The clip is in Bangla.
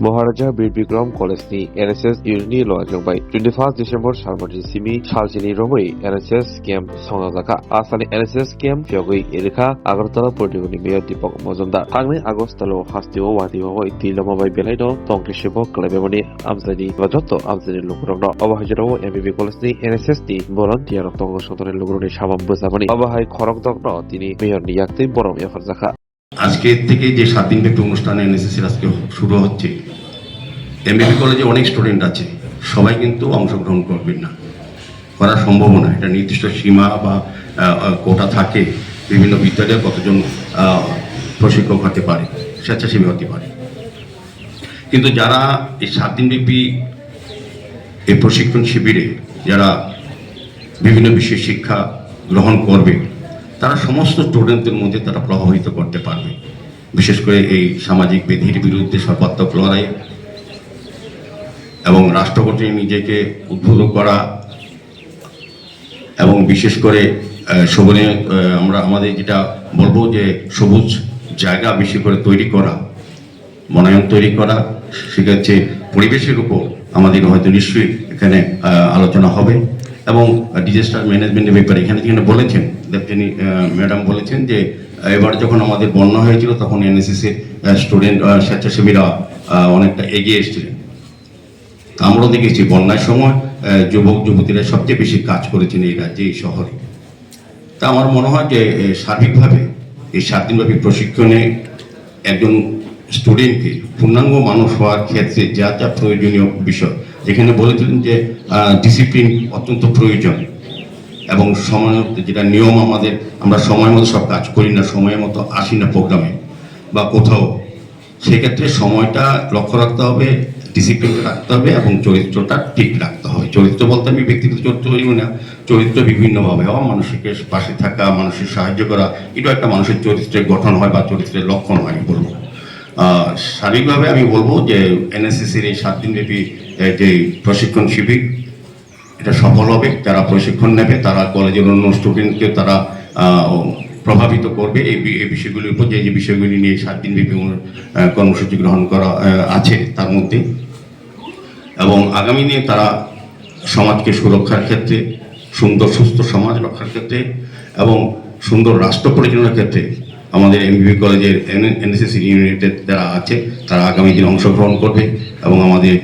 महाराजा बीर बिक्रम कलेजनि एनएसएस इउनिटनि ल'जोंबाय 21 डिसेम्बर सालमारि सिमी सालजिनि रमै एनएसएस कैम्प संजाखा आसामनि एनएसएस कैम्प फियागै एरिखा आगरतला पल्टिगनि मेयर दीपक मजुमदार थांनाय आगस्टआव हास्तिव वादिवाय तिलमाबाय बेलायनो तंक्रिशिबो क्लाइबेमनि आमजानि लजत्त आमजानि लुगुरंनो अबाहायजराव एमबीबी कलेजनि एनएसएस नि भलान्टियार तंग सतनि लुगुरनि साबाम बोजामनि अबाहाय खरक दगनो तिनि मेयरनि याक्तै बरम एफरजाखा আজকে থেকে যে 7 দিন ব্যাপী অনুষ্ঠান এনএসএস এর আজকে শুরু হচ্ছে এমবিবি কলেজে অনেক স্টুডেন্ট আছে সবাই কিন্তু অংশগ্রহণ করবেন না করা সম্ভব না এটা নির্দিষ্ট সীমা বা কোটা থাকে বিভিন্ন বিদ্যালয়ে কতজন প্রশিক্ষক হতে পারে স্বেচ্ছাসেবী হতে পারে কিন্তু যারা এই 7 দিন ব্যাপী এই প্রশিক্ষণ শিবিরে যারা বিভিন্ন বিষয় শিক্ষা গ্রহণ করবে তারা সমস্ত স্টুডেন্টদের মধ্যে তারা প্রভাবিত করতে পারবে বিশেষ করে এই সামাজিক ব্যাধির বিরুদ্ধে সর্বাত্মক লড়াই এবং রাষ্ট্র কর্তৃক নিজেকে উদ্বুদ্ধ করা এবং বিশেষ করে সবনে আমরা আমাদের যেটা বলবো যে সবুজ জায়গা বেশি করে তৈরি করা বনায়ন তৈরি করা সেক্ষেত্রে পরিবেশের উপর আমাদের হয়তো নিশ্চয়ই এখানে আলোচনা হবে এবং ডিজাস্টার ম্যানেজমেন্টের ব্যাপারে এখানে বলেছেন লেফটেন্যান্ট ম্যাডাম বলেছেন যে এবার যখন আমাদের বন্যা হয়েছিল তখন এনএসএস এর স্টুডেন্ট স্বেচ্ছাসেবীরা অনেকটা এগিয়ে এসেছিলেন আমরাও দেখেছি বন্যার সময় যুবক যুবতীরা সবচেয়ে বেশি কাজ করেছেন এই রাজ্যে এই শহরে তা আমার মনে হয় যে সার্বিকভাবে এই 7 দিনব্যাপী প্রশিক্ষণে একজন স্টুডেন্টকে পূর্ণাঙ্গ মানুষ হওয়ার ক্ষেত্রে যা যা প্রয়োজনীয় বিষয় যেখানে বলেছিলেন যে ডিসিপ্লিন অত্যন্ত প্রয়োজন এবং সময় যেটা নিয়ম আমাদের আমরা সময় মতো সব কাজ করি না সময় মতো আসি না প্রোগ্রামে বা কোথাও সেক্ষেত্রে সময়টা লক্ষ্য রাখতে হবে ডিসিপ্লিনটা রাখতে হবে এবং চরিত্রটা ঠিক রাখতে হবে চরিত্র বলতে আমি ব্যক্তিগত চরিত্র বলি না চরিত্র বিভিন্নভাবে হওয়া মানুষের পাশে থাকা মানুষের সাহায্য করা এটাও একটা মানুষের চরিত্রের গঠন হয় বা চরিত্রের লক্ষণ হয় আমি বলবো শারীরিকভাবে আমি বলবো যে এনএসএস এর এই 7 দিনব্যাপী যে প্রশিক্ষণ শিবির এটা সফল হবে যারা প্রশিক্ষণ নেবে তারা কলেজের অন্য স্টুডেন্টকে তারা প্রভাবিত করবে এই বিষয়গুলির উপর যে বিষয়গুলি নিয়ে 7 দিনব্যাপী কর্মসূচি গ্রহণ করা আছে তার মধ্যে এবং আগামী দিনে তারা সমাজকে সুরক্ষার ক্ষেত্রে সুন্দর সুস্থ সমাজ রক্ষার ক্ষেত্রে এবং সুন্দর রাষ্ট্র পরিচালনার ক্ষেত্রে আমাদের এমবিবি কলেজের এনএসএস ইউনিটের যারা আছে তারা আগামী দিনে অংশগ্রহণ করবে এবং আমাদের